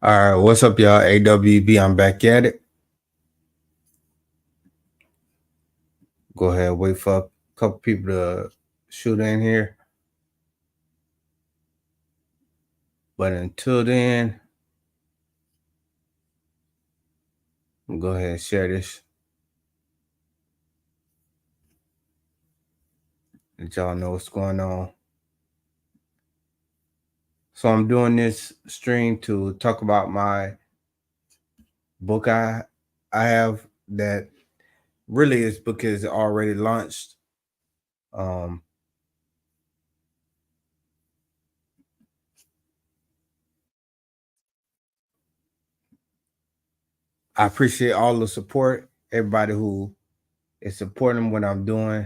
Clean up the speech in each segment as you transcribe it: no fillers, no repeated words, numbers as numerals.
All right, what's up, y'all? AWB, I'm back at it. Go ahead, wait for a couple people to shoot in here. But until then, go ahead and share this. Let y'all know what's going on. So I'm doing this stream to talk about my book I have that really is because it already launched. Um, I appreciate all the support, everybody who is supporting what I'm doing,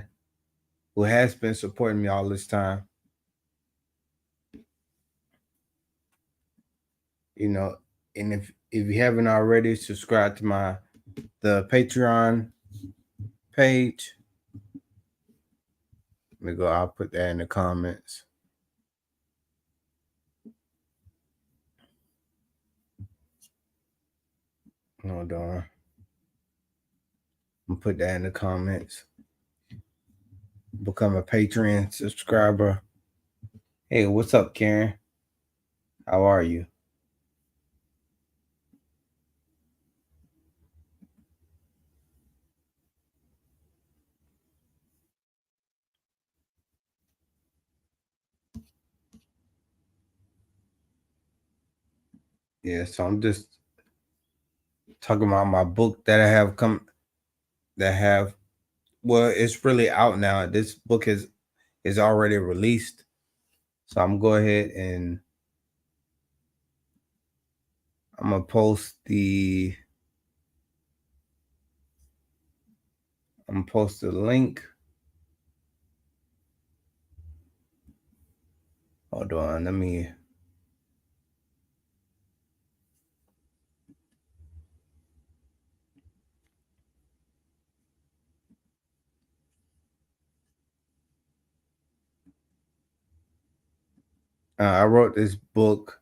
who has been supporting me all this time. You know, and if you haven't already, subscribe to the Patreon page. Let me go. I'll put that in the comments. Hold on. I'm gonna put that in the comments. Become a Patreon subscriber. Hey, what's up, Karen? How are you? Yeah, so I'm just talking about my book that I have come that have well, it's really out now. This book is already released. So I'm gonna go ahead and I'm gonna post the link. Hold on, let me I wrote this book.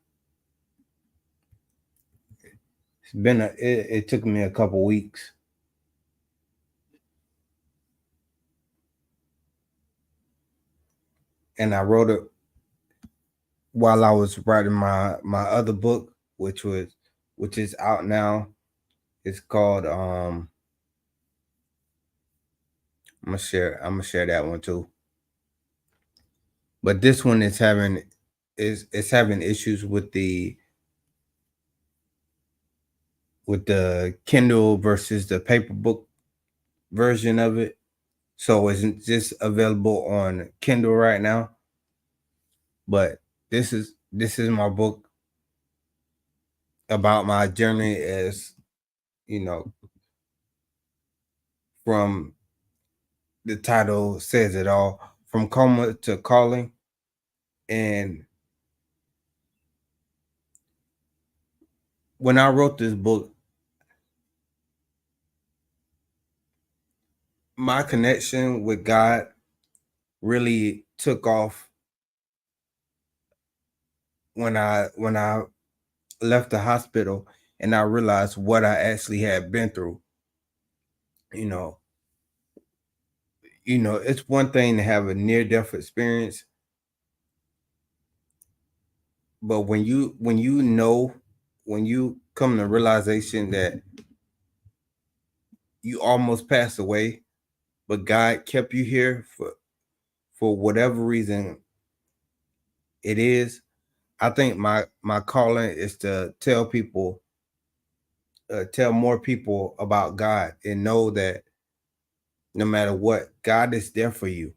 It took me a couple weeks. And I wrote it while I was writing my other book, which is out now. It's called I'm gonna share that one too. But this one is having issues with the Kindle versus the paper book version of it. So it's just available on Kindle right now. But this is my book about my journey as you know from the title says it all, from coma to calling. And when I wrote this book, my connection with God really took off when I left the hospital and I realized what I actually had been through. You know, it's one thing to have a near death experience, but when you come to realization that you almost passed away, but God kept you here for whatever reason it is. I think my calling is to tell more people about God and know that no matter what, God is there for you.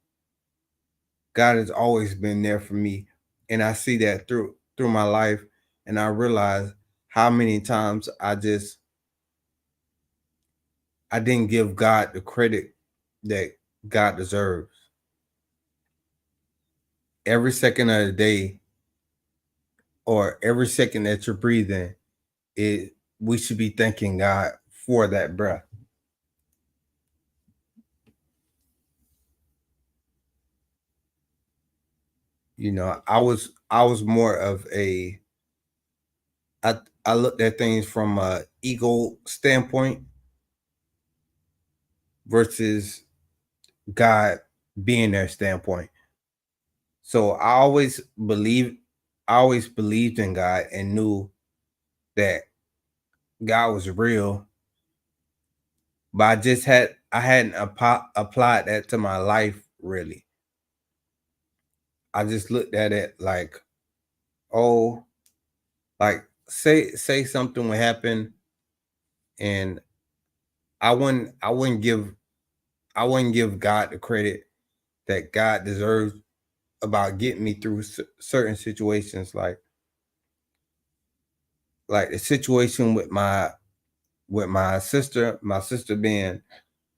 God has always been there for me, and I see that through my life, and I realize how many times I didn't give God the credit that God deserves. Every second of the day, or every second that you're breathing, it we should be thanking God for that breath. I was more of a I I looked at things from a ego standpoint versus God being their standpoint. So I always believed in God and knew that God was real, but I hadn't applied that to my life really. I just looked at it like, oh, like say something would happen and I wouldn't give God the credit that God deserves about getting me through certain situations like the situation with my sister being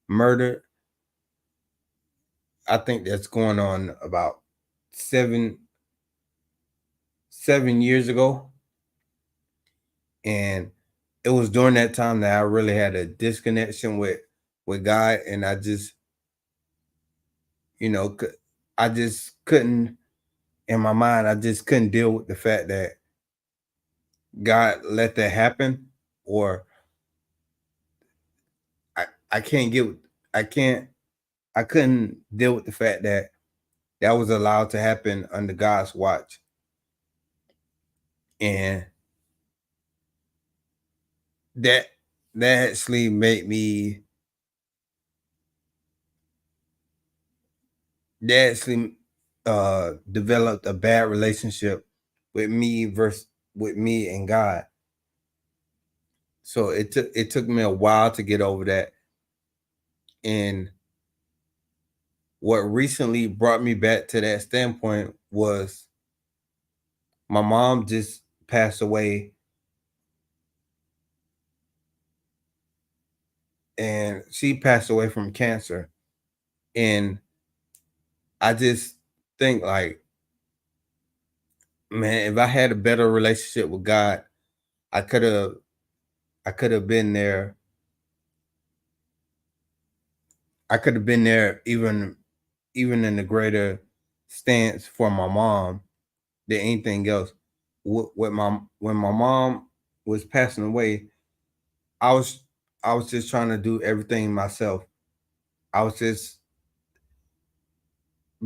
murdered. I think that's going on about seven 7 years ago, and it was during that time that I really had a disconnection with God, and I just you know I just couldn't in my mind I just couldn't deal with the fact that God let that happen, or I can't get I can't I couldn't deal with the fact that that was allowed to happen under God's watch, and that that actually made me that actually developed a bad relationship with me and God. So it took me a while to get over that. And what recently brought me back to that standpoint was my mom just passed away, and she passed away from cancer. And I just think like, man, if I had a better relationship with God, I could have I could have been there. I could have been there even in a greater stance for my mom than anything else. With my when my mom was passing away, I was I was just trying to do everything myself. I was just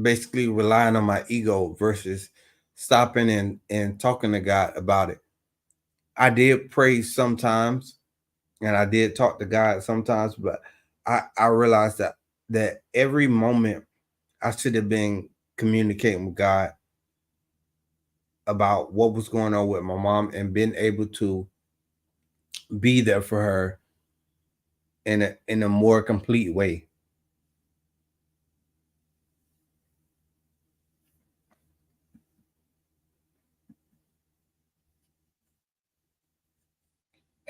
basically relying on my ego versus stopping and talking to God about it. I did pray sometimes and I did talk to God sometimes, but I realized that every moment I should have been communicating with God about what was going on with my mom and been able to be there for her in a more complete way.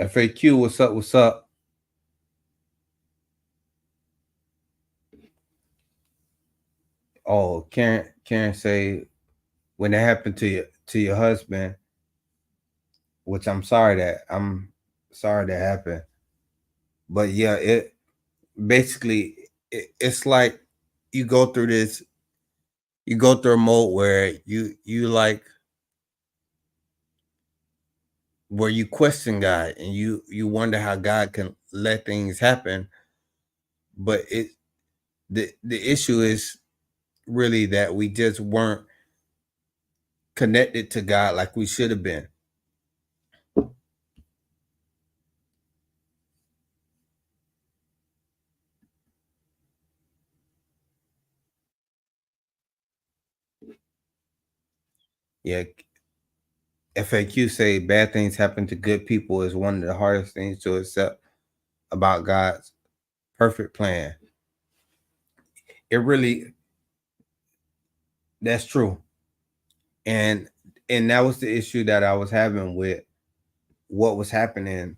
FAQ, what's up? What's up? Oh, Karen say when it happened to your husband, which I'm sorry that happened. But yeah, it basically it's like you go through this you go through a mode where you like where you question God and you wonder how God can let things happen, but the issue is really that we just weren't connected to God like we should have been. Yeah, FAQ say bad things happen to good people is one of the hardest things to accept about God's perfect plan. It really That's true. And that was the issue that I was having with what was happening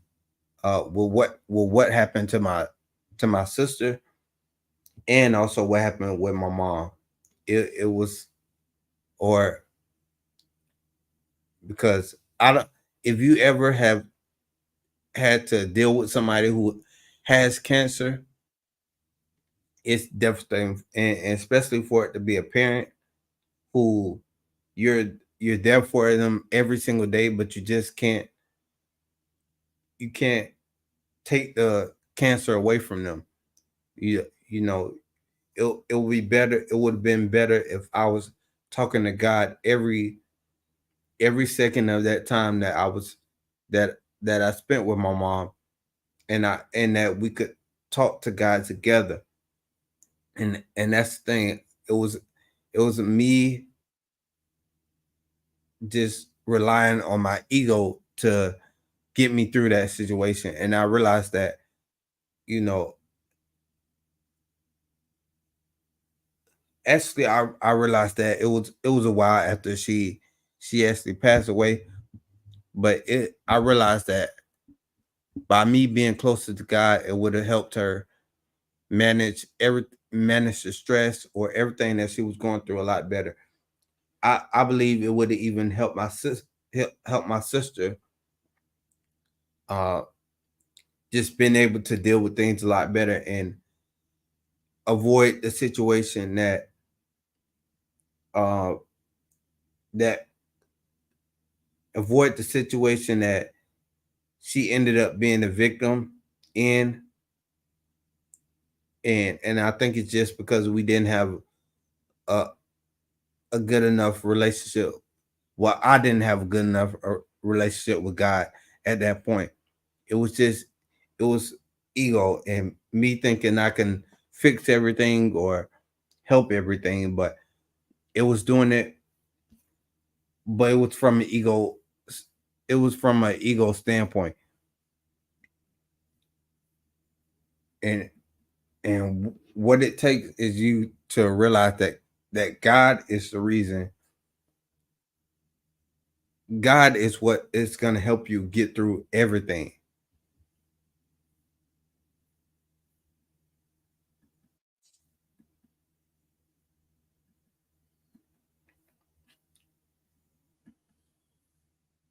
with what happened to my sister and also what happened with my mom. It was or because I don't if you ever have had to deal with somebody who has cancer, it's devastating, and especially for it to be a parent who you're you're there for them every single day, but you just can't you can't take the cancer away from them. You know, it would be better. It would have been better if I was talking to God every second of that time that I was that I spent with my mom, and that we could talk to God together. And that's the thing. It was me just relying on my ego to get me through that situation. And I realized that, you know, actually I realized that it was a while after she actually passed away. But I realized that by me being closer to God, it would have helped her manage the stress or everything that she was going through a lot better. I believe it would have even helped my sister uh just been able to deal with things a lot better and avoid the situation uh that avoid the situation that she ended up being a victim in. And I think it's just because we didn't have a a good enough relationship. Well, I didn't have a good enough relationship with God at that point. It was just, it was ego and me thinking I can fix everything or help everything, but it was doing it, but it was from an ego. It was from an ego standpoint, and what it takes is you to realize that God is the reason. God is what is going to help you get through everything.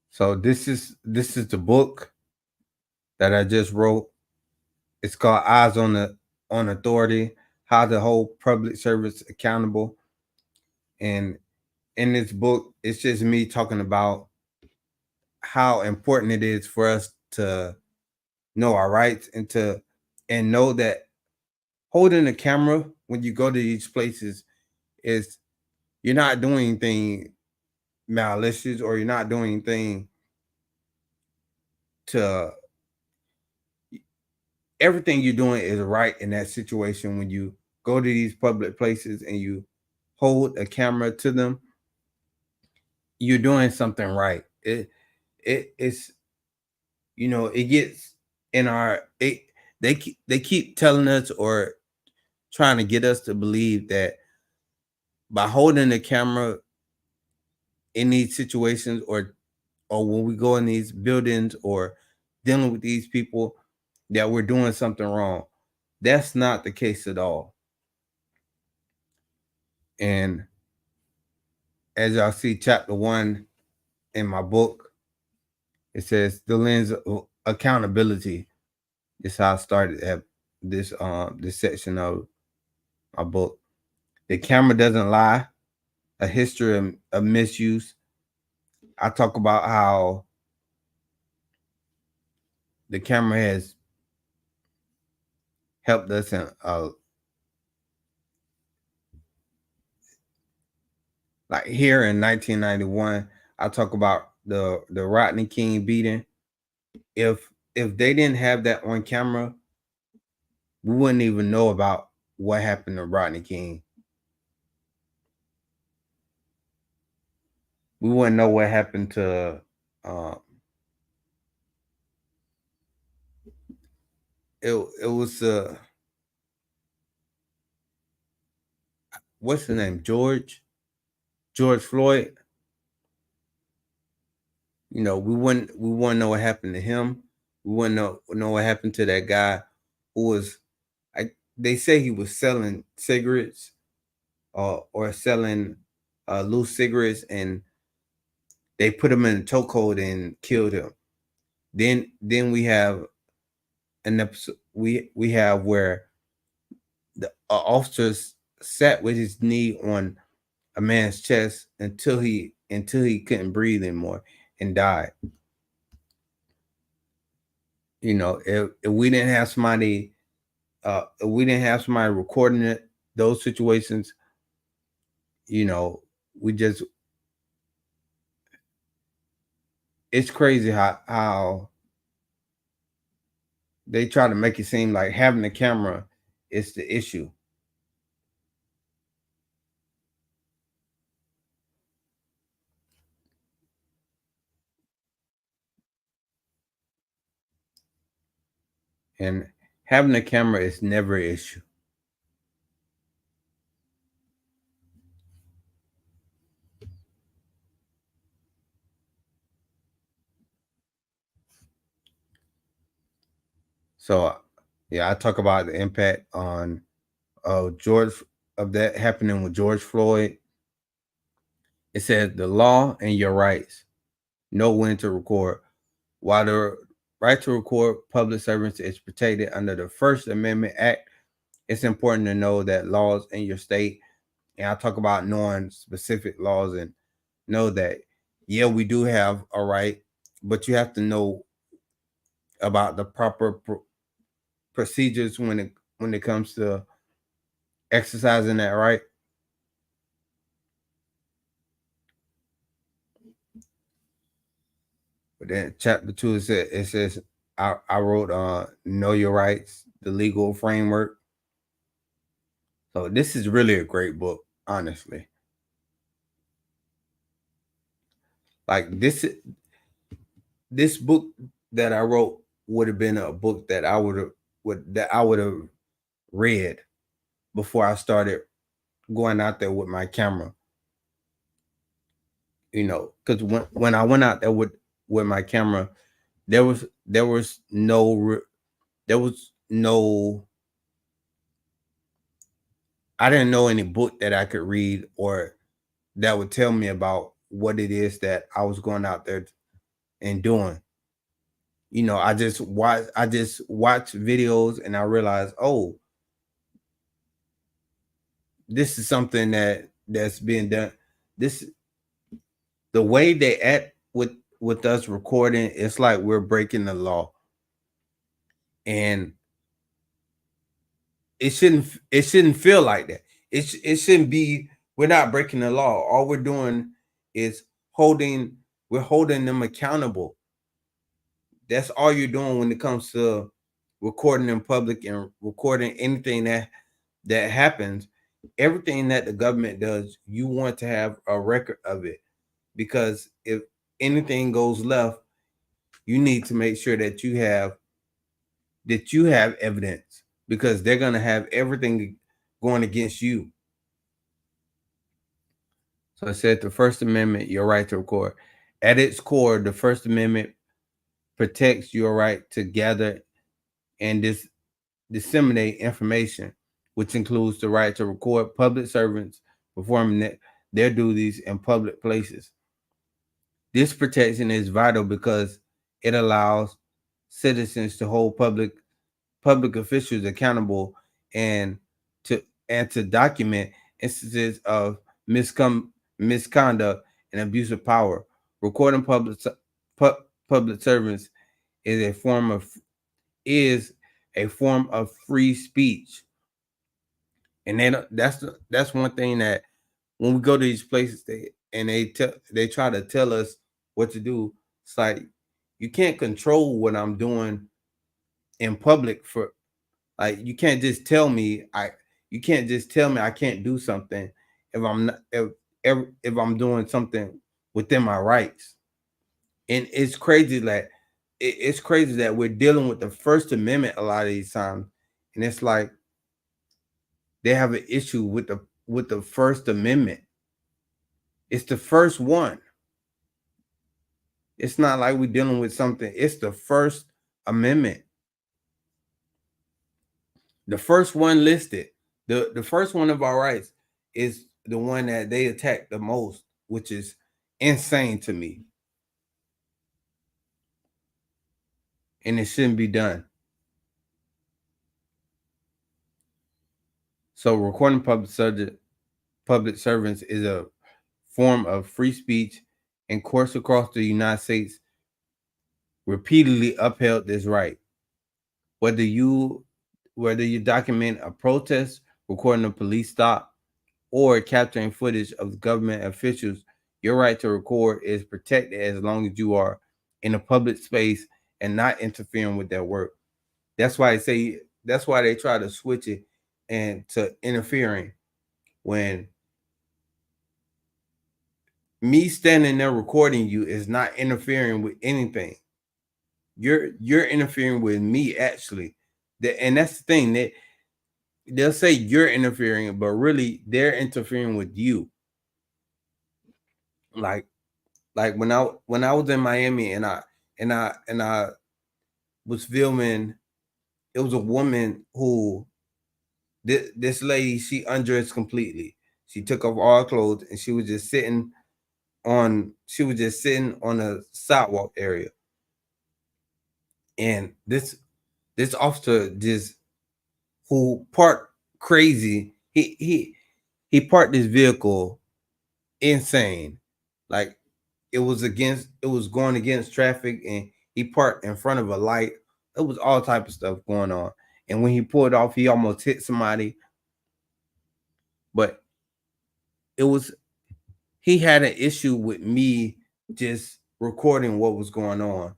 So this is the book that I just wrote. It's called Eyes on Authority: How to Hold Public Service Accountable. And in this book, it's just me talking about how important it is for us to know our rights and know that holding the camera when you go to these places is, you're not doing anything malicious, or you're not doing anything to, everything you're doing is right in that situation. When you go to these public places and you hold a camera to them, you're doing something right. It's, it gets in our it they keep telling us or trying to get us to believe that by holding the camera in these situations, or when we go in these buildings or dealing with these people, that we're doing something wrong. That's not the case at all. And as y'all see, chapter 1 in my book, it says the lens of accountability. This is how I started at this section of my book. The camera doesn't lie. A history of misuse. I talk about how the camera has helped us in, like here in 1991. I talk about the Rodney King beating. If they didn't have that on camera, we wouldn't even know about what happened to Rodney King. We wouldn't know what happened to, uh, it was, what's the name, George Floyd. We wouldn't know what happened to him. We wouldn't know what happened to that guy who was, I they say he was selling cigarettes, or selling loose cigarettes, and they put him in a chokehold and killed him. Then we have an episode, we have where the officers sat with his knee on a man's chest until he couldn't breathe anymore and died. If we didn't have somebody, if we didn't have somebody recording it, those situations, you know, we just it's crazy how they try to make it seem like having a camera is the issue. And having a camera is never an issue. So yeah, I talk about the impact on George of that happening with George Floyd. It says the law and your rights know when to record. While the right to record public servants is protected under the First Amendment Act, it's important to know that laws in your state, and I talk about knowing specific laws and know that, yeah, we do have a right, but you have to know about the proper procedures when it comes to exercising that right. But then chapter two, it says I wrote know your rights, the legal framework. So this is really a great book, honestly. Like this book that I wrote would have been a book that I would have read before I started going out there with my camera. Because when I went out there with my camera, there was there was no I didn't know any book that I could read or that would tell me about what it is that I was going out there and doing. I just watch videos and I realized, oh, this is something that's being done. This the way they act with us recording, it's like we're breaking the law. And it shouldn't feel like that. It shouldn't be we're not breaking the law. All we're doing is we're holding them accountable. That's all you're doing when it comes to recording in public and recording anything that happens. Everything that the government does, you want to have a record of it, because if anything goes left, you need to make sure that you have evidence, because they're going to have everything going against you. So it said the First Amendment, your right to record. At its core, the First Amendment protects your right to gather and disseminate information, which includes the right to record public servants performing their duties in public places. This protection is vital because it allows citizens to hold public officials accountable and to document instances of misconduct and abuse of power. Recording public servants is a form of is a form of free speech, and that's one thing that when we go to these places, they try to tell us what to do. It's like you can't control what I'm doing in public. For Like you can't just tell me I can't do something if I'm not if I'm doing something within my rights. And it's crazy that we're dealing with the First Amendment a lot of these times, and it's like they have an issue with the First Amendment. It's the first one. It's not like we're dealing with something. It's the First Amendment, the first one listed. The first one of our rights is the one that they attack the most, which is insane to me, and it shouldn't be done. So recording public servants is a form of free speech, and courts across the United States repeatedly upheld this right. Whether you whether you document a protest, recording a police stop, or capturing footage of government officials, your right to record is protected as long as you are in a public space and not interfering with their work. That's why I say that's why they try to switch it and to interfering when me standing there recording you is not interfering with anything. You're interfering with me actually. And that's the thing that they'll say you're interfering, but really they're interfering with you. Like like when I was in Miami and I was filming, it was a woman who this lady, she undressed completely. She took off all her clothes and she was just sitting on a sidewalk area. And this officer just who parked crazy, he parked this vehicle insane. Like it was going against traffic, and he parked in front of a light. It was all type of stuff going on. And when he pulled off, he almost hit somebody. But it was he had an issue with me just recording what was going on.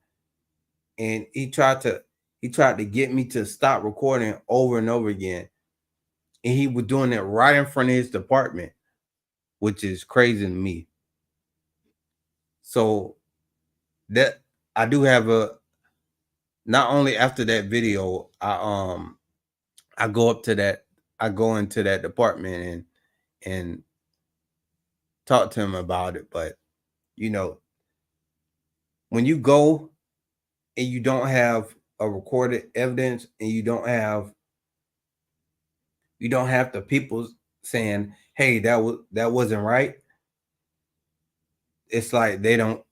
And he tried to get me to stop recording over and over again. And he was doing it right in front of his department, which is crazy to me. So that I do have a not only after that video, I go up to that I go into that department and talk to him about it. But you know, when you go and you don't have a recorded evidence and you don't have the people saying, hey, that wasn't right, it's like they don't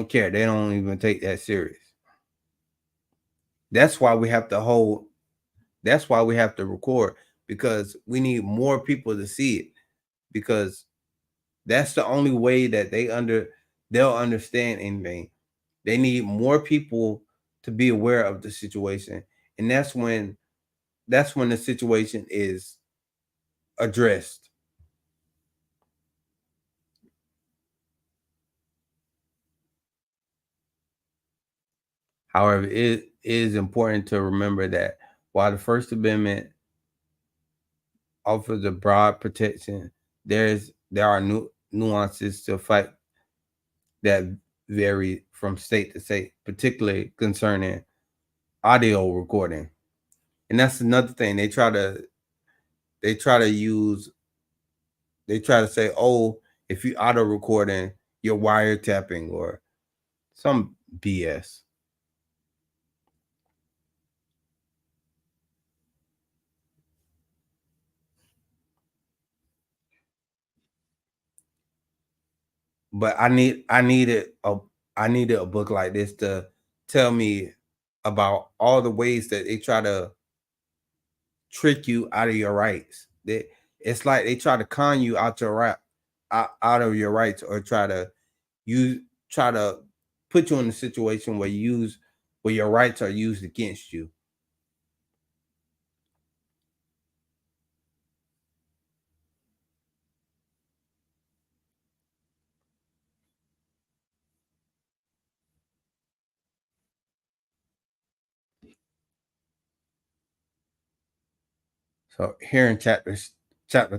care. They don't even take that serious. That's why we have to hold that's why we have to record, because we need more people to see it, because that's the only way that they'll understand anything. They need more people to be aware of the situation, and that's when the situation is addressed. However, it is important to remember that while the First Amendment offers a broad protection, there are nuances to fight that vary from state to state, particularly concerning audio recording. And that's another thing. They try to use they try to say, oh, if you auto recording, you're wiretapping or some BS. But I needed a book like this to tell me about all the ways that they try to trick you out of your rights. It's like they try to con you out of your rights, or try to put you in a situation where your rights are used against you. So here in chapter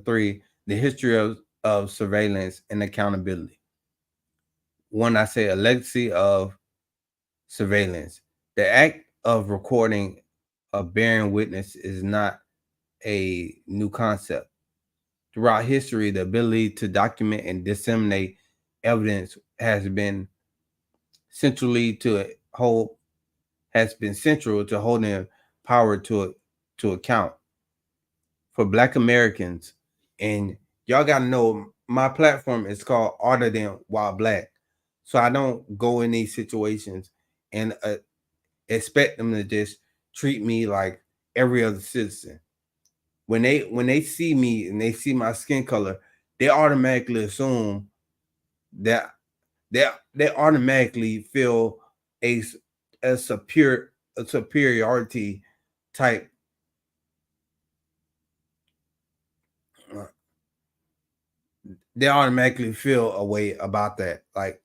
3, the history of surveillance and accountability. One, I say a legacy of surveillance. The act of recording a bearing witness is not a new concept. Throughout history, the ability to document and disseminate evidence centrally to hold has been central to holding power to account for Black Americans. And y'all gotta know my platform is called Other Than While Black, so I don't go in these situations and expect them to just treat me like every other citizen. When they see me and they see my skin color, they automatically assume that they automatically feel a a superior a superiority type, uh, they automatically feel a way about that. Like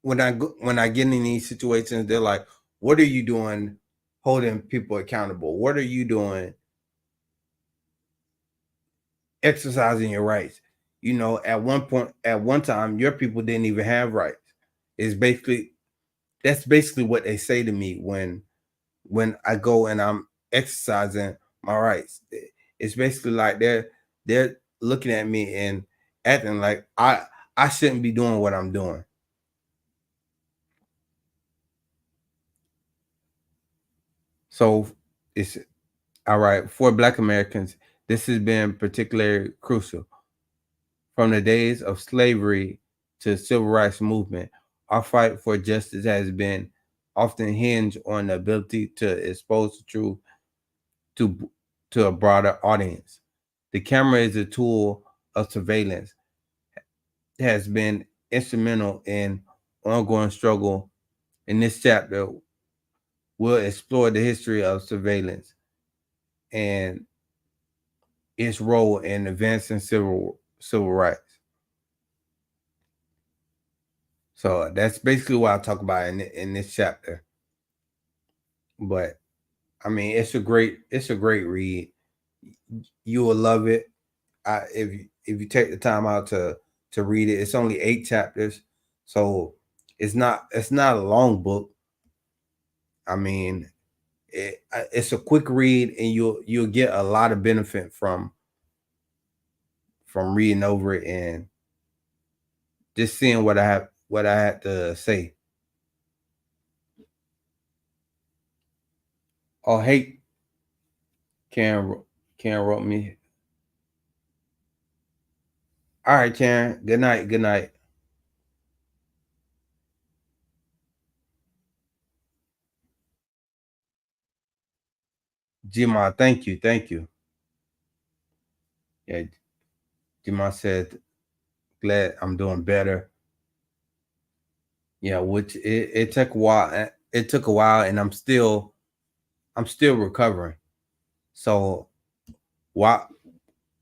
when I get in these situations, they're like, "What are you doing, holding people accountable? What are you doing, exercising your rights?" You know, at one point, at one time, your people didn't even have rights. It's basically that's basically what they say to me when I go and I'm exercising my rights. It's basically like they're looking at me and acting like I shouldn't be doing what I'm doing. So it's all right for Black Americans. This has been particularly crucial. From the days of slavery to the civil rights movement, our fight for justice has been often hinged on the ability to expose the truth to a broader audience. The camera is a tool of surveillance, has been instrumental in ongoing struggle. In this chapter, we'll explore the history of surveillance and its role in advancing civil rights. So that's basically what I talk about in this chapter. But I mean, it's a great read. You will love it. If you take the time out to read it. It's only 8 chapters, so it's not a long book. I mean, it's a quick read, and you'll get a lot of benefit from reading over it and just seeing what I had to say. Oh, hey, Karen, Karen wrote me. All right, Karen. Good night. Good night. Jima, thank you. Thank you. Yeah, Jima said, glad I'm doing better. Yeah, which it took a while. It took a while, and I'm still recovering. So while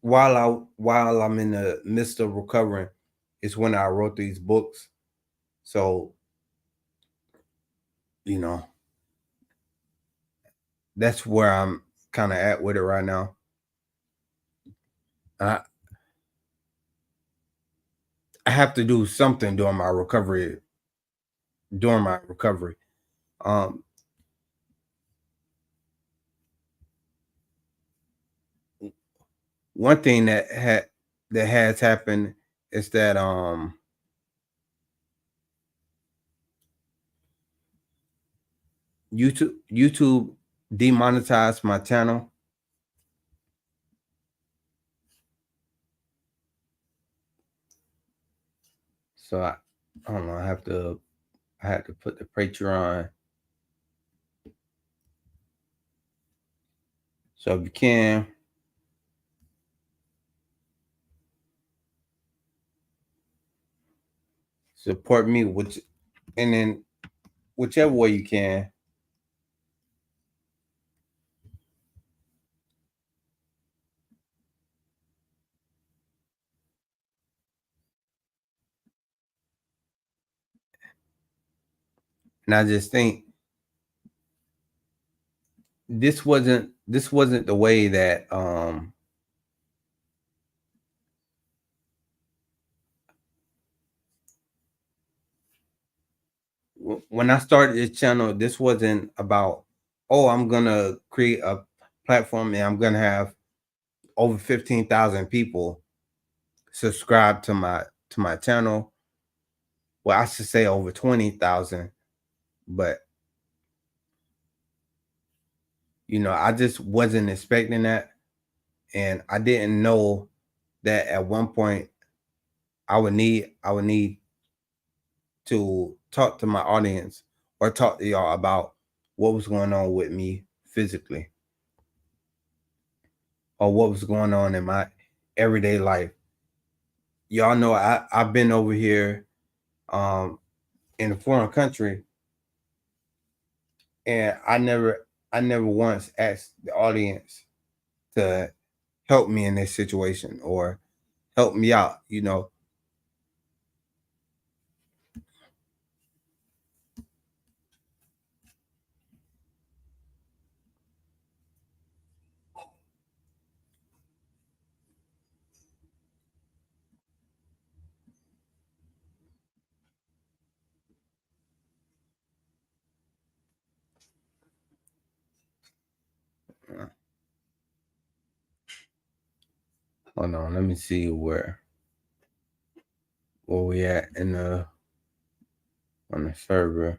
while I'm in the midst of recovering, it's when I wrote these books. So you know that's where I'm kind of at with it right now. I I have to do something during my recovery. During my recovery, um, one thing that has happened is that YouTube demonetized my channel. So I don't know. I had to put the Patreon. So if you can support me, which and then whichever way you can. And I just think this wasn't the way that when I started this channel, this wasn't about, oh, I'm gonna create a platform and I'm gonna have over 15,000 people subscribe to my channel. Well, I should say over 20,000, but I just wasn't expecting that, and I didn't know that at one point I would need to talk to my audience or talk to y'all about what was going on with me physically or what was going on in my everyday life. Y'all know I've been over here um in a foreign country And I never once asked the audience to help me in this situation or help me out, you know. Hold on, let me see where we at in the on the server.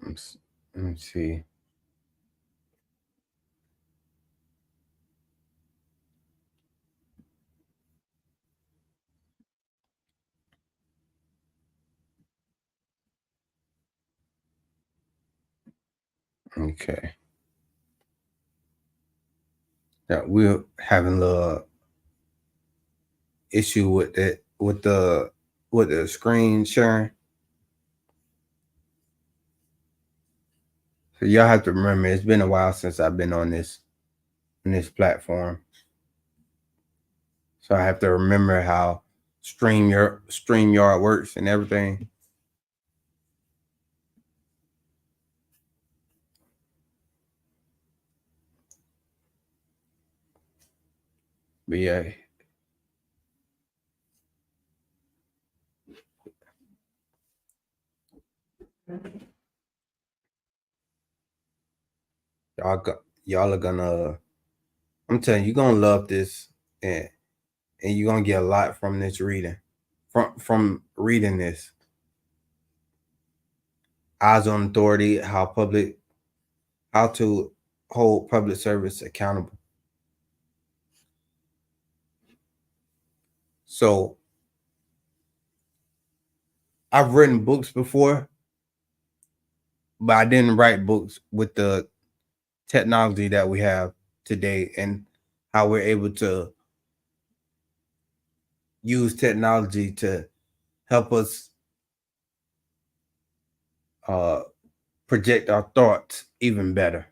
Let me see. Okay. Yeah, we're having a little issue with it with the screen sharing. So y'all have to remember it's been a while since I've been on this platform. So I have to remember how StreamYard works and everything. But yeah. Y'all are gonna I'm telling you, you're gonna love this, and you're gonna get a lot from this reading. From reading this. Eyes on Authority, how to hold public service accountable. So I've written books before, but I didn't write books with the technology that we have today and how we're able to use technology to help us project our thoughts even better.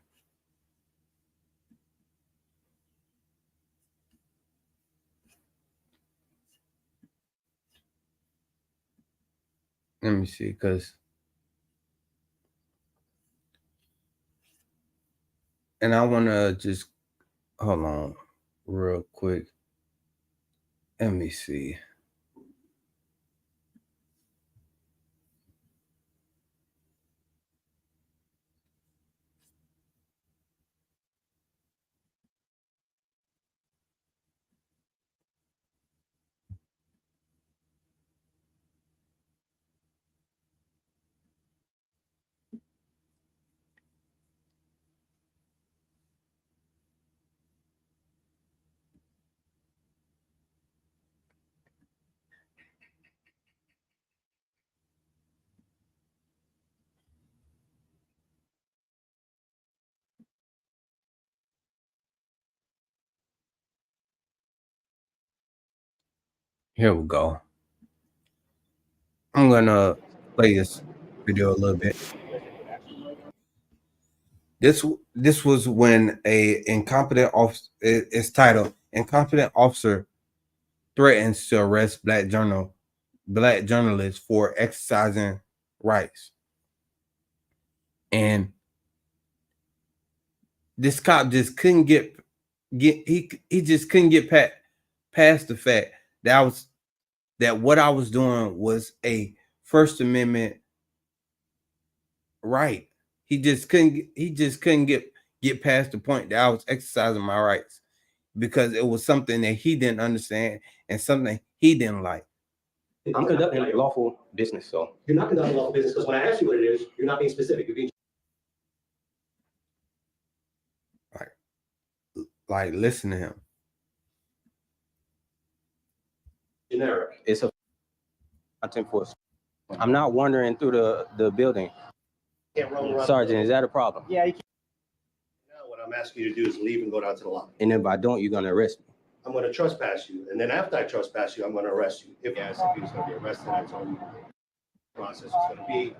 Let me see, because and I want to just hold on real quick. Let me see. Here we go. I'm gonna play this video a little bit. This was when a incompetent officer, it's titled "Incompetent Officer Threatens to Arrest Black Journalists for Exercising Rights," and this cop just couldn't get he just couldn't get past the fact that what I was doing was a First Amendment right. He just couldn't get past the point that I was exercising my rights because it was something that he didn't understand and something he didn't like. I'm conducting a lawful business, so. You're not conducting lawful business because when I ask you what it is, you're not being specific. You're being like listen to him. generic. It's a content force. I'm not wandering through the building. Can't roll around. Sergeant, is that a problem? Yeah, you can't. No, what I'm asking you to do is leave and go down to the lobby. And if I don't, you're gonna arrest me. I'm gonna trespass you, and then after I trespass you, I'm gonna arrest you. If he asks if he's gonna be arrested, that's all the process is gonna be.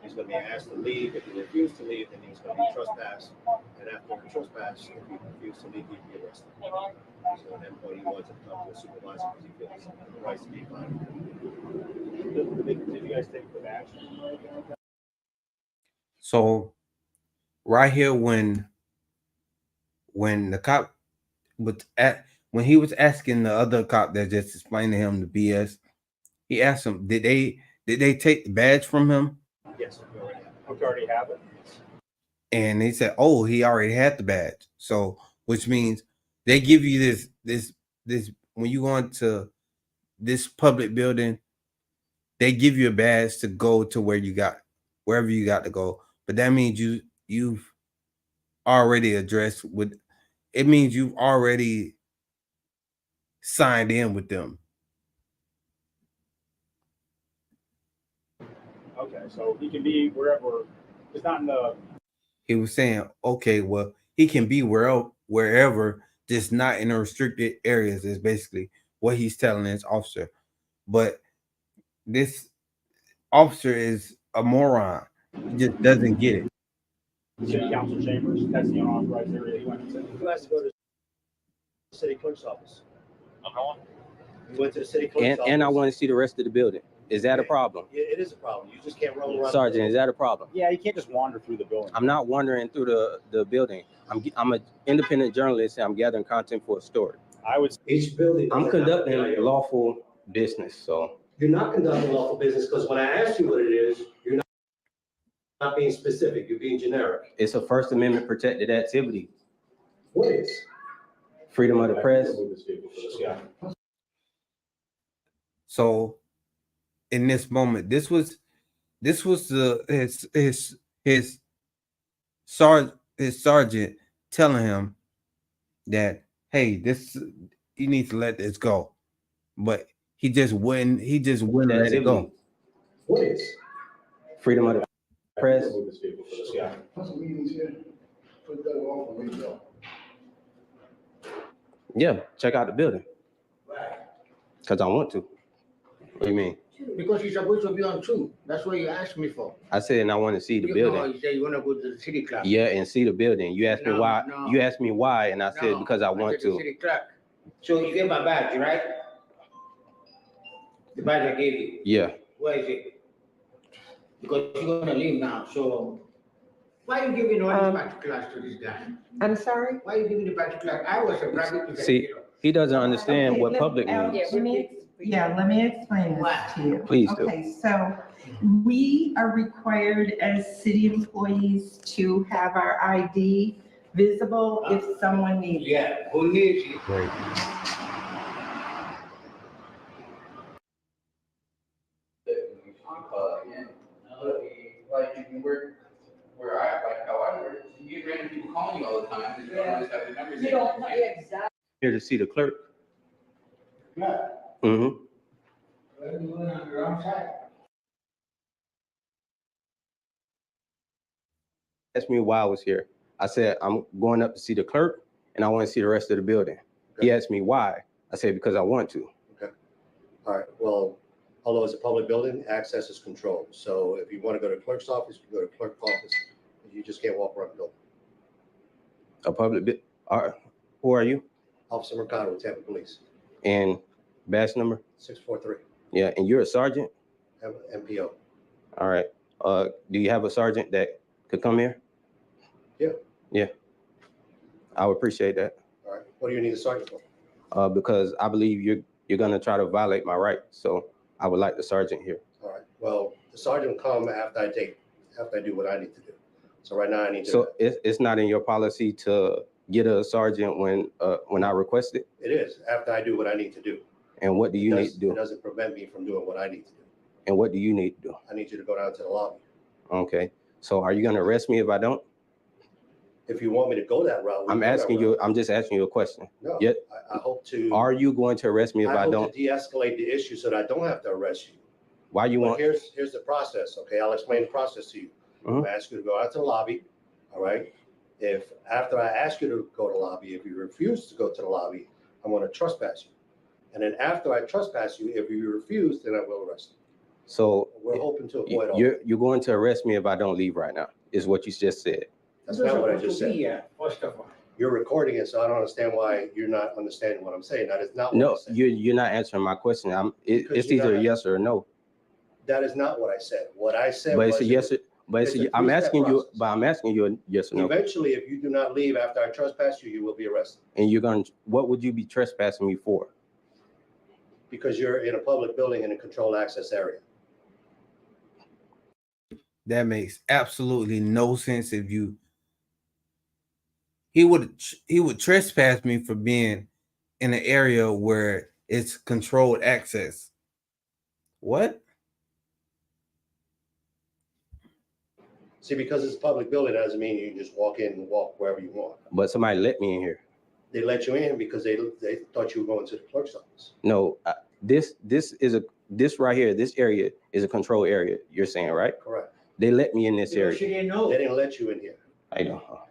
He's gonna be asked to leave. If he refuses to leave, then he's gonna be trespassed. And after the trespass, if he refuses to leave, he'd be arrested. So at that point, he wants to talk to a supervisor because he feels the rights to be fine. Did you guys take the action? So right here, when the cop when he was asking the other cop that just explained to him the BS, he asked him, did they take the badge from him? Yes, we already have it. And they said, oh, he already had the badge. So which means they give you this when you go into this public building, they give you a badge to go to wherever you got to go. But that means you've already addressed with it means you've already signed in with them. Okay, so he can be wherever. It's not in the. He was saying, okay, well, he can be wherever, just not in the restricted areas, is basically what he's telling his officer. But this officer is a moron. He just doesn't get it. City council chambers, that's the unauthorized area he went into. He has to go to the city clerk's office. I'm going. He went to the city clerk's office. And I want to see the rest of the building. Is that a problem? Yeah, it is a problem. You just can't roll around. Sergeant, is that a problem? Yeah, you can't just wander through the building. I'm not wandering through the building. I'm an independent journalist and I'm gathering content for a story. I would. Each building. I'm conducting lawful business, so. You're not conducting lawful business because when I asked you what it is, you're not being specific. You're being generic. It's a First Amendment protected activity. What is? Freedom of the press. Yeah. So in this moment, this was his sergeant telling him that, hey, you need to let this go. But he just wouldn't let it go. What is? Freedom of the press. Yeah. Yeah, check out the building. Because I want to. What do you mean? Because you're supposed to be on Zoom. That's what you asked me for. I said, and I want to see the No, building. you say you want to go to the city clerk. Yeah, and see the building. You asked me No, why. no. You asked me why, and I said No, because I want said the to. city clerk. So you get my badge, right? The badge I gave you. Yeah. Where is it? Because you're gonna leave now, so why are you giving all these particulars to this guy? I'm sorry? Why are you giving the particulars? I was a private See, investigator. he doesn't understand Okay, what let- public let means. me explain this to you. Please do. Okay, so we are required as city employees to have our ID visible if someone needs it. Yeah, who needs it? Great. Like you can work where how I work, you get random people calling you all the time. You don't always have the numbers. exactly. Here to see the clerk. Yeah. Mm-hmm. What are you doing on your own side? Asked me why I was here. I said, I'm going up to see the clerk and I want to see the rest of the building. He asked me why. I said, because I want to. All right, well, although it's a public building, access is controlled. So if you want to go to clerk's office, you can go to clerk's office. You just can't walk around the building. A public bit. Who are you? Officer Mercado with Tampa Police, And badge number? 643, Yeah, and you're a sergeant? MPO. All right. Do you have a sergeant that could come here? Yeah. Yeah. I would appreciate that. All right, what do you need a sergeant for? Because I believe you're gonna try to violate my right. So I would like the sergeant here. All right, well, the sergeant will come after I do what I need to do. So right now I need to. So it's not in your policy to get a sergeant when I request it? It is, after I do what I need to do. And what do you need to It do? doesn't prevent me from doing what I need to do. And what do you need to do? I need you to go down to the lobby. Okay. So are you gonna arrest me if I don't? If you want me to go that route. we I'm can go that asking route. you, I'm just asking you a question. No, Yet, I hope to. are you going to arrest me if I hope don't? to de-escalate the issue so that I don't have to arrest you. Why you But want? here's the process, okay? I'll explain the process to you. I'm Mhm. gonna ask you to go out to the lobby, all right? If after I ask you to go to lobby, if you refuse to go to the lobby, I'm going to trespass you. And then after I trespass you, if you refuse, then I will arrest you. So We're hoping to avoid all. you're going to arrest me if I don't leave right now, is what you just said. That's not what I just said. Yeah, first of all. You're recording it, so I don't understand why you're not understanding what I'm saying. That is not what I No, said. you're not answering my question. Because It's you're either a not- yes or a no. That is not what I said. What I said But was. it's a yes, but it's a I'm three-step asking you, process. but I'm asking you a yes or no. Eventually, if you do not leave after I trespass you, you will be arrested And what would you be trespassing me for? because you're in a public building in a controlled access area. That makes absolutely no sense. If he would trespass me for being in an area where it's controlled access. What? See, because it's a public building, that doesn't mean you can just walk in and walk wherever you want. But somebody let me in here. They let you in because they thought you were going to the clerk's office. No, this right here, this area is a control area. You're saying, right? Correct. They let me in this Because area. she didn't know. They didn't let you in here. I know.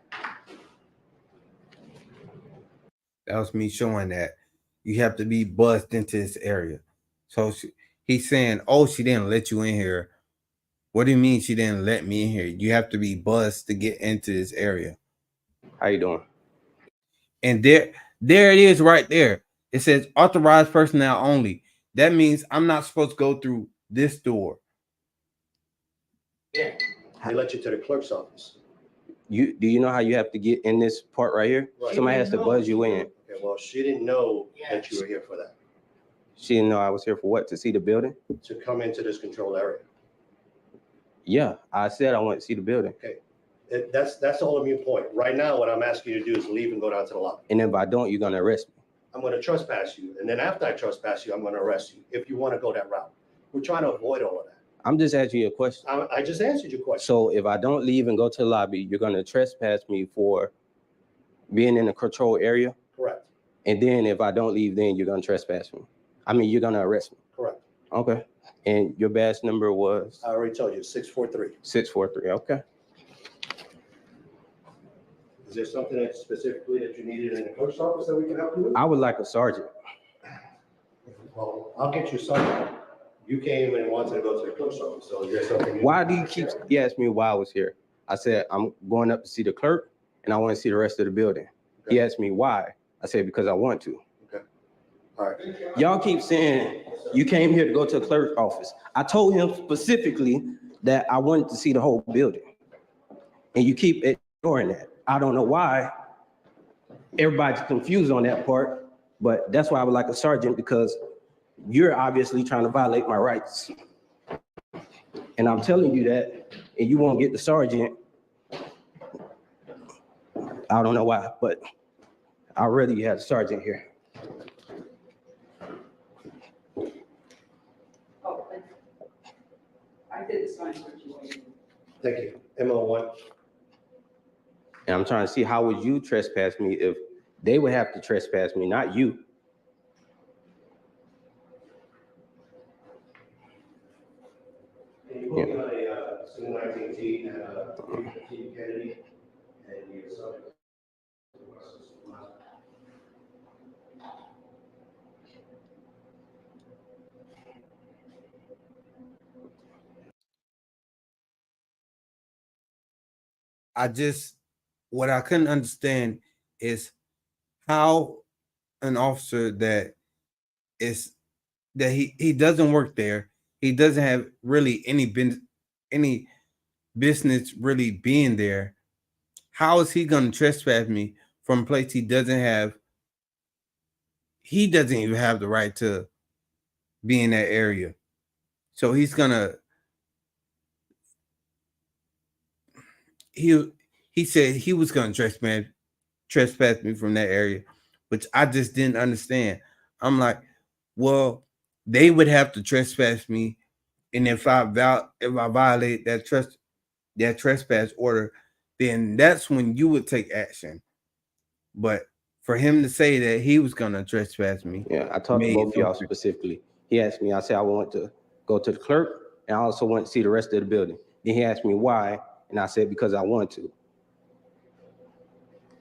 That was me showing that you have to be buzzed into this area. So he's saying, "Oh, she didn't let you in here." What do you mean she didn't let me in here? You have to be buzzed to get into this area. How you doing? And there it is right there. It says authorized personnel only. That means I'm not supposed to go through this door. Yeah. They let you to the clerk's office. Do you know how you have to get in this part right here? Right. Somebody has to buzz you in. Okay, well, she didn't know that you were here for that, She didn't know I was here for what? To see the building? to come into this controlled area. Yeah, I said I want to see the building. That's the whole immune point. Right now, what I'm asking you to do is leave and go down to the lobby. And if I don't, you're gonna arrest me. I'm going to trespass you. And then after I trespass you, I'm going to arrest you if you want to go that route. We're trying to avoid all of that. I'm just asking you a question. I just answered your question. So if I don't leave and go to the lobby, you're gonna trespass me for being in a control area? Correct, And then if I don't leave, then you're gonna trespass me. I mean, you're gonna arrest me. correct. Okay. And your badge number was I already told you, 643. 643. Okay. Is there something that specifically that you needed in the clerk's office that we can help you with? I would like a sergeant. Well, I'll get you something. You came and wanted to go to the clerk's office, so is there something? Why do you keep, he asked me why I was here. I said, I'm going up to see the clerk and I want to see the rest of the building. He asked me why. I said, because I want to. All right. Y'all keep saying you came here to go to the clerk's office. I told him specifically that I wanted to see the whole building. And you keep ignoring that. I don't know why. Everybody's confused on that part, but that's why I would like a sergeant, because you're obviously trying to violate my rights. And I'm telling you that, and you won't get the sergeant. I don't know why, but I'd rather you had a sergeant here. Oh, I did the sign situation. Thank you. MO1. And I'm trying to see, how would you trespass me if they would have to trespass me, not you? And you put me on a Zoom 19T and a 315 Kennedy, and you're subject. What I couldn't understand is how an officer that he doesn't work there, he doesn't have really any business really being there. How is he going to trespass me from a place he doesn't have? He doesn't even have the right to be in that area. So he's gonna. He said he was going to trespass me from that area, which I just didn't understand. I'm like, well, they would have to trespass me, and if I violate that trespass order, then that's when you would take action. But for him to say that he was going to trespass me, Yeah, I talked to both of y'all specifically. He asked me, I said I want to go to the clerk, and I also want to see the rest of the building. Then he asked me why, and I said because I want to.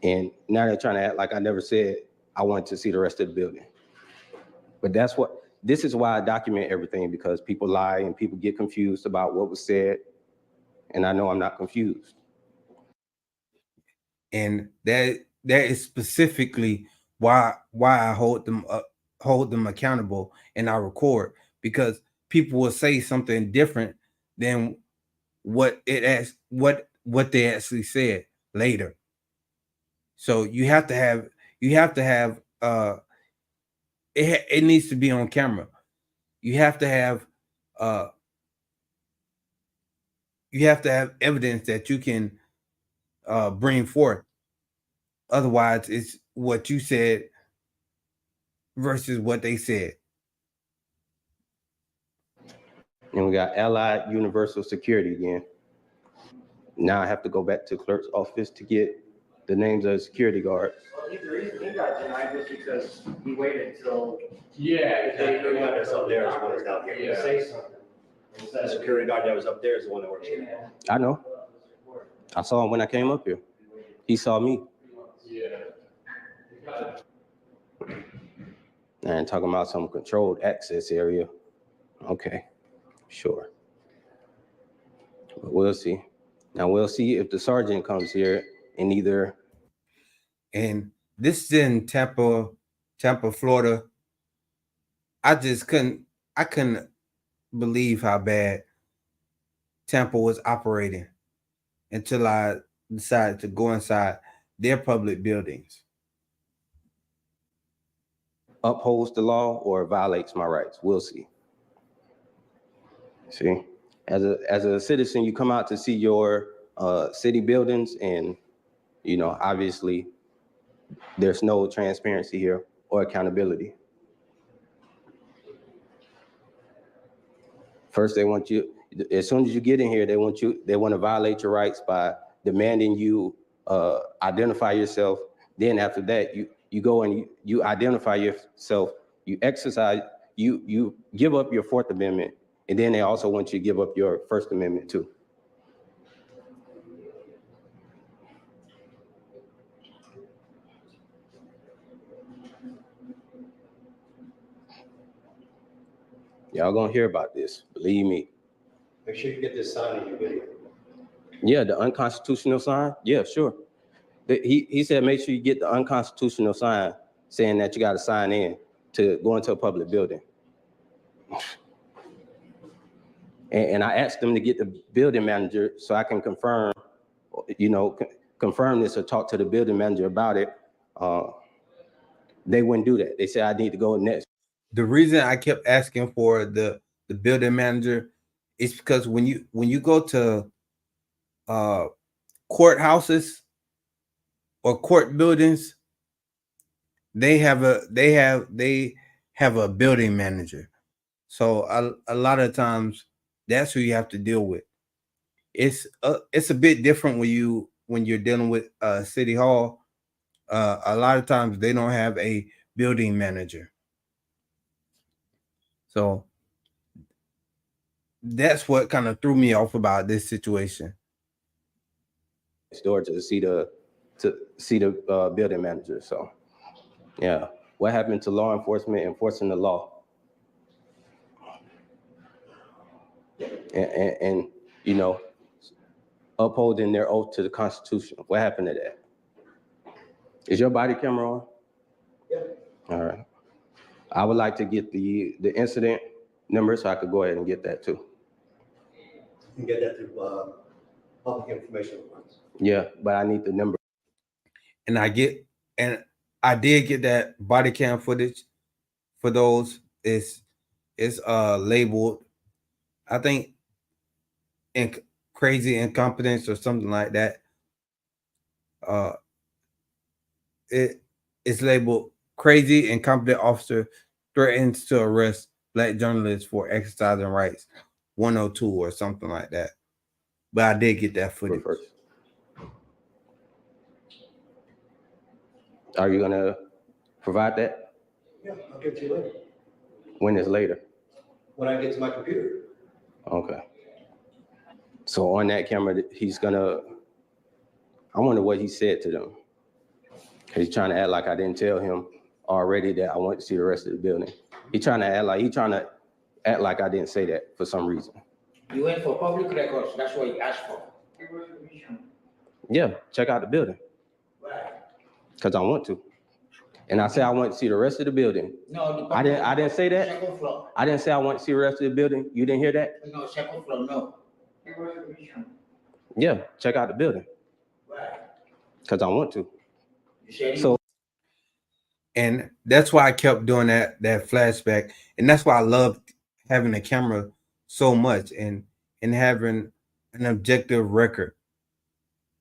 And now they're trying to act like I never said I wanted to see the rest of the building. But this is why I document everything, because people lie and people get confused about what was said. And I know I'm not confused. And that is specifically why I hold them accountable and I record, because people will say something different than what they actually said later. So you have to have it needs to be on camera. You have to have evidence that you can bring forth. Otherwise, it's what you said versus what they said. And we got Allied Universal Security again. Now I have to go back to clerk's office to get the names of the security guards. Well, the reason he got denied was because he waited until. Yeah. The one that's up there is the one that's down here. Yeah. Say something. The security guard that was up there is the one that works here. I know. I saw him when I came up here. He saw me. Yeah. And talking about some controlled access area. Okay, sure. But we'll see. Now we'll see if the sergeant comes here and either. And this is in Tampa, Florida. I couldn't believe how bad Tampa was operating until I decided to go inside their public buildings. Upholds the law or violates my rights. We'll see. See, as a citizen, you come out to see your city buildings, and obviously, there's no transparency here or accountability. First, they want you. As soon as you get in here, they want to violate your rights by demanding you identify yourself. Then after that, you go and you identify yourself. You exercise. You give up your Fourth Amendment, and then they also want you to give up your First Amendment too. Y'all gonna hear about this, believe me. Make sure you get this sign in your video. Yeah, the unconstitutional sign. Yeah, sure. He said make sure you get the unconstitutional sign saying that you got to sign in to go into a public building. And I asked them to get the building manager so I can confirm this or talk to the building manager about it. They wouldn't do that. They said I need to go next. The reason I kept asking for the building manager is because when you go to courthouses or court buildings, they have a building manager. So a lot of times that's who you have to deal with. It's a bit different when you're dealing with City Hall. A lot of times they don't have a building manager. So that's what kind of threw me off about this situation. Door to see the building manager. So, yeah, what happened to law enforcement enforcing the law? And upholding their oath to the Constitution. What happened to that? Is your body camera on? Yeah. All right. I would like to get the incident number so I could go ahead and get that too. You can get that through public information requirements. Yeah, but I need the number. And I did get that body cam footage for those. It's labeled, I think, crazy incompetence or something like that. It's labeled crazy incompetent officer threatens to arrest Black journalists for exercising rights 102 or something like that. But I did get that footage first. Are you gonna provide that? Yeah, I'll give it to you later. When is later? When I get to my computer. Okay. So on that camera, I wonder what he said to them. He's trying to act like I didn't tell him already that I want to see the rest of the building. He's trying to act like I didn't say that for some reason. You went for public records, that's what you asked for. Yeah, check out the building, Right. because I want to. And I said I want to see the rest of the building. No, I didn't say that. Second floor. I didn't say I want to see the rest of the building. You didn't hear that? No, second floor, no. Yeah, check out the building, Right. because I want to. You said So, And that's why I kept doing that flashback. And that's why I loved having a camera so much and having an objective record.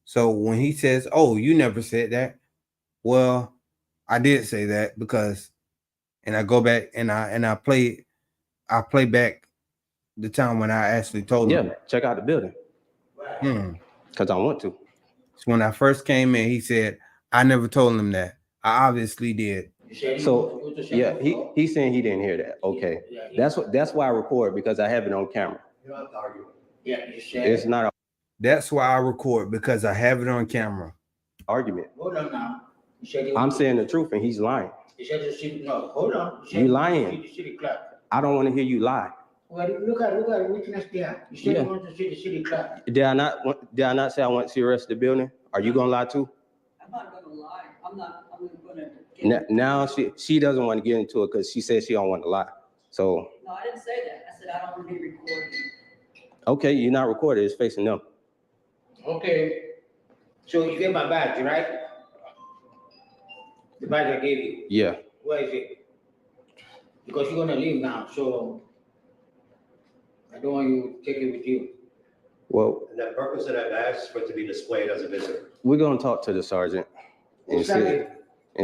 So when he says, "Oh, you never said that," well, I did say that because, and I go back and I play back the time when I actually told him. yeah, check out the building, because I want to. So when I first came in, he said, "I never told him that." I obviously did. you said you So want to go to second yeah, floor? he's saying he didn't hear that. Okay, Yeah, that's why I record, because I have it on camera. You don't have to argue. Yeah, you said. It's not an That's why I record, because I have it on camera. argument. Hold on now. You said you I'm want to- saying the truth and he's lying. You said the city, no, hold on. said You want to lying. see the city clerk. I don't want to hear you lie. Well, look at the witness there. You said Yeah. you want to see the city clerk. Did I not say I want to see the rest of the building? Are you gonna lie too? I'm not gonna lie, I'm gonna get. Now she doesn't want to get into it because she said she don't want to lie. So No, I didn't say that, I said I don't want to be recorded. okay, you're not recorded. It's facing them. Okay. So you get my badge, right? The badge I gave you, Yeah. where is it? Because you're gonna leave now, so I don't want you to take it with you. Well, And the purpose of that badge is for it to be displayed as a visitor. we're gonna talk to the sergeant and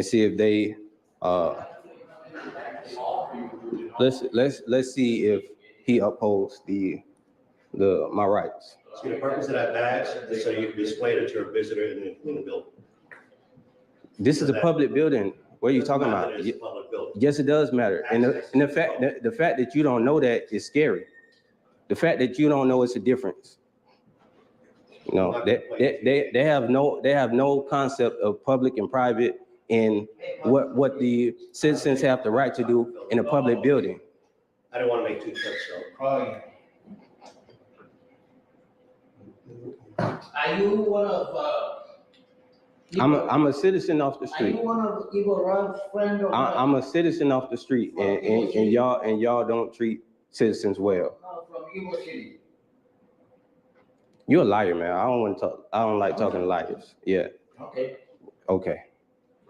see if they let's see if he upholds my rights. See, the purpose of that badge is so you can display that you're a visitor in the building. This is a public building. What are you talking about? It's a public building. Yes, it does matter. And the fact that you don't know that is scary. The fact that you don't know it's a difference. You know, they have no concept of public and private and what the citizens have the right to do in a public building. I didn't want to make two trips, so. Are you one of, I'm a citizen off the Are you street. one of Ivo Rob's friend or? I'm a citizen off the street and y'all don't treat citizens well. No, from Ivo City. You're a liar, man. I don't want to talk. I don't like talking to liars. Yeah. Okay, Okay.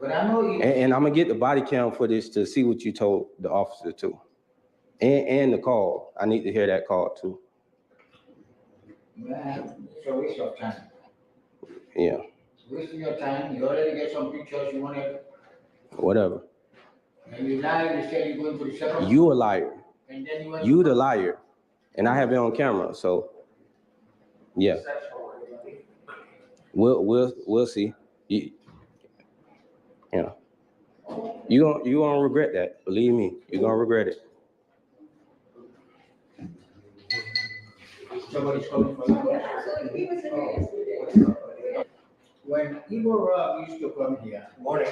but I know you. And I'm gonna get the body cam footage to see what you told the officer too. And the call. I need to hear that call too. Man, it's a waste of time. Yeah. Wasting your time, you already get some pictures you wanted, Whatever. and you lied, you said you're going to the second. You a liar. And then you went. You the liar. And I have it on camera, so yeah. We'll see. You know. You gonna regret that. Believe me, you're gonna regret it. Somebody's coming for you. Absolutely, he was in here yesterday. When Ivo Rob used to come here, Morning.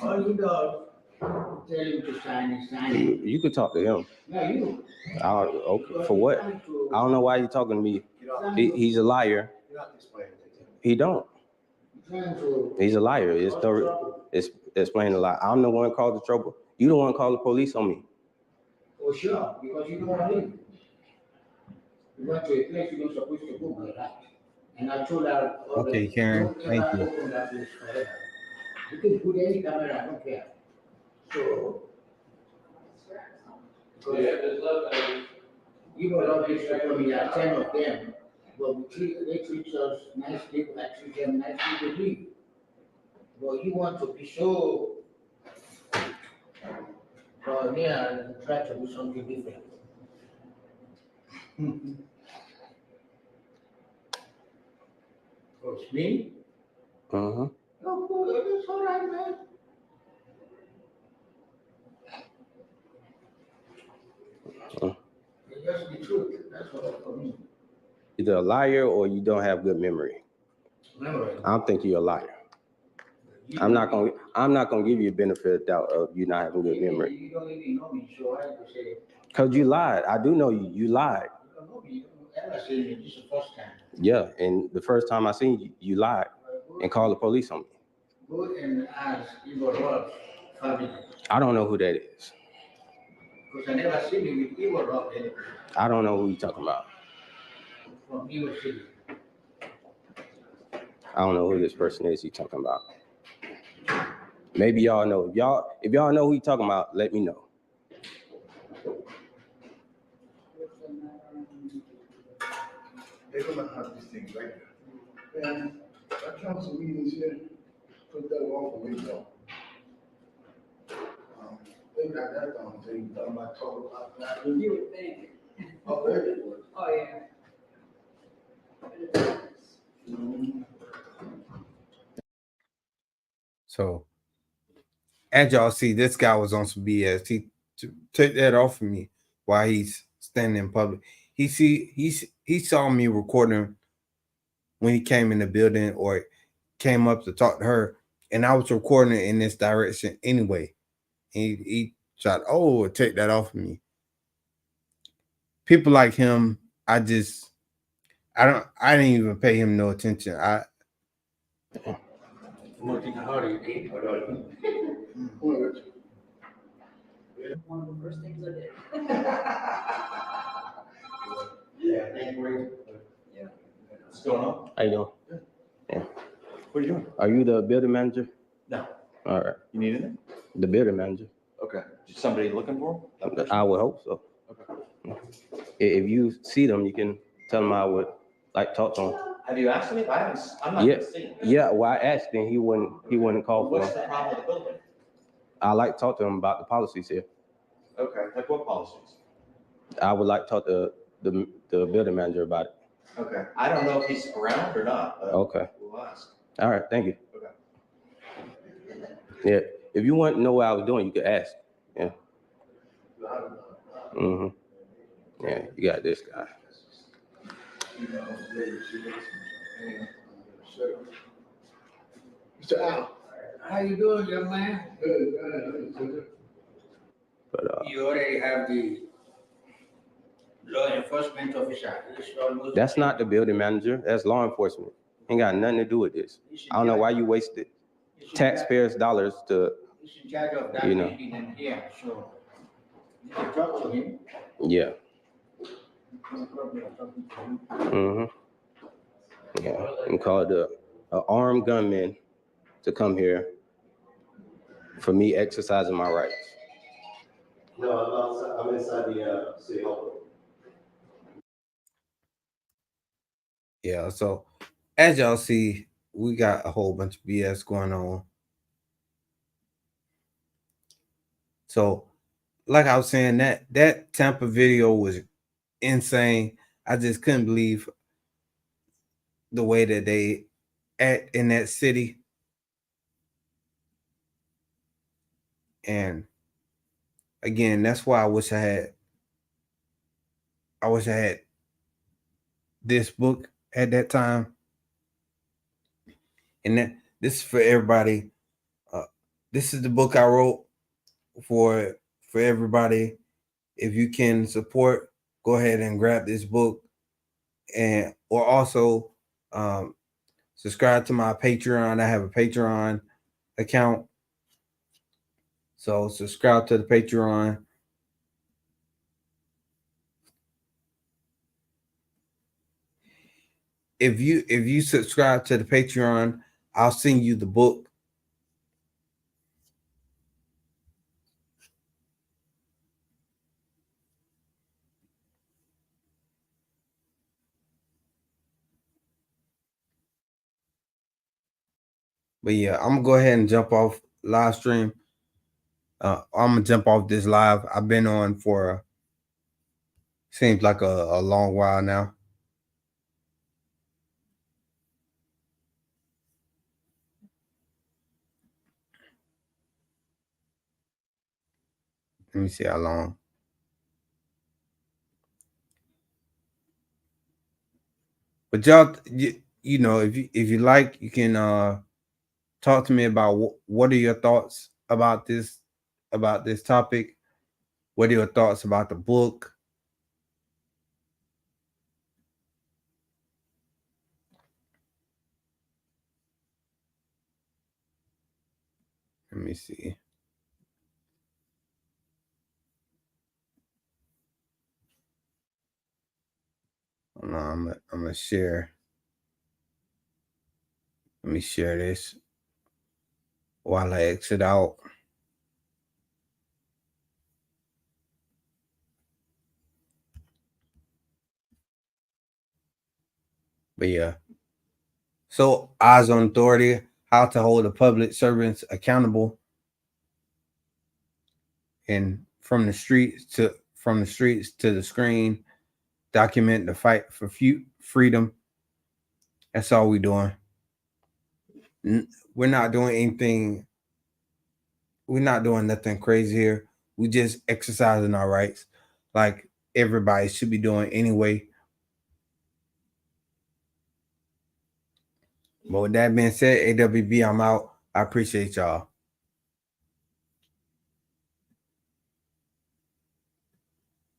all he does, tell him to sign, he signs. You could talk to him. No, you. Okay, for what? I don't know why you're talking to me. You don't, He's a liar. you're not explaining anything to me. He don't. Trying to. He's a liar. It's explaining a lot. I'm the one called the trouble. You the one called the police on me. Oh, sure, because you don't want to leave. You went to a place you're not supposed to go, right? And I told her. Okay, Karen, don't thank ever you. open that place forever. You can put any camera, I don't care. So. You know, love this company, there are 10 of them, but they treat us nicely, I treat them nicely, they leave. But you want to be so, yeah, and try to do something different. Oh, it's me? Uh-huh. Oh, well, it's all right, man. It's just the truth, that's what for me. Either a liar or you don't have good memory. Remember, I don't think you're a liar. I'm not gonna give you a benefit of doubt of you not having good memory. You don't even know me, so I have to say, Cause you lied. I do know you. You lied. you don't know me, you don't ever see me, this is the first time. Yeah, and the first time I seen you, you lied and called the police on me. Go and ask Igor Ross family, I don't know who that is. because I never seen you with Igor Ross anyway, I don't know who you talking about. from New York City. I don't know who this person is you talking about. Maybe y'all know. If y'all know who you talking about, let me know. They're gonna have this thing right there. And that council meetings here, put that off the window. They got that on, so you talking about 12 o'clock now. You would think. Oh, there it was. Oh, yeah. So as y'all see, this guy was on some BS. He took that off of me while he's standing in public. He saw me recording when he came in the building or came up to talk to her, and I was recording it in this direction anyway. He tried, oh, take that off of me. People like him, I didn't even pay him no attention. One of the first things I did. Yeah, thank you. Yeah. What's going on? How you doing? Yeah. What are you doing? Are you the building manager? No. All right. You need anything? The building manager. Okay. Is somebody looking for him? I would hope so. Okay. If you see them, you can tell them I would like to talk to them. Have you asked me? I'm not Yeah. gonna see him. Yeah, well, I asked him, he wouldn't call for What's them. the problem with the building? I like to talk to him about the policies here. Okay, like what policies? I would like to talk to the building manager about it. Okay, I don't know if he's around or not, but Okay. we'll ask. All right, thank you. Okay. Yeah, if you want to know what I was doing, you could ask. Yeah. Mm-hmm. Yeah, you got this guy. Mr. Al. How you doing, young man? But You already have the law enforcement officer. It's almost- that's not the building manager. That's law enforcement. Ain't got nothing to do with this. I don't know why you wasted taxpayers' dollars to, He's in charge of that you know. building and here, so you can talk to him. yeah. No problem talking to him. Mm-hmm. Yeah, and called a armed gunman to come here for me exercising my rights. No, I'm outside, I'm inside the, city hall. Yeah, so as y'all see, we got a whole bunch of BS going on. So, like I was saying, that Tampa video was insane. I just couldn't believe the way that they act in that city. And again, that's why I wish I had this book at that time. And this is for everybody. This is the book I wrote for everybody. If you can support, go ahead and grab this book, and or also subscribe to my Patreon. I have a Patreon account, so subscribe to the Patreon. If you subscribe to the Patreon, I'll send you the book. But yeah, I'm gonna go ahead and jump off live stream. I'm gonna jump off this live. I've been on for seems like a long while now. Let me see how long. But y'all, you know, if you like, you can talk to me about what are your thoughts about this topic? What are your thoughts about the book? Let me see. Hold on, I'm gonna share. Let me share this while I exit out. But yeah. So, Eyes on Authority: How to Hold the Public Servants Accountable, and from the streets to the screen, document the fight for freedom. That's all we're doing. We're not doing anything. We're not doing nothing crazy here. We just exercising our rights, like everybody should be doing anyway. But with that being said, AWB, I'm out. I appreciate y'all.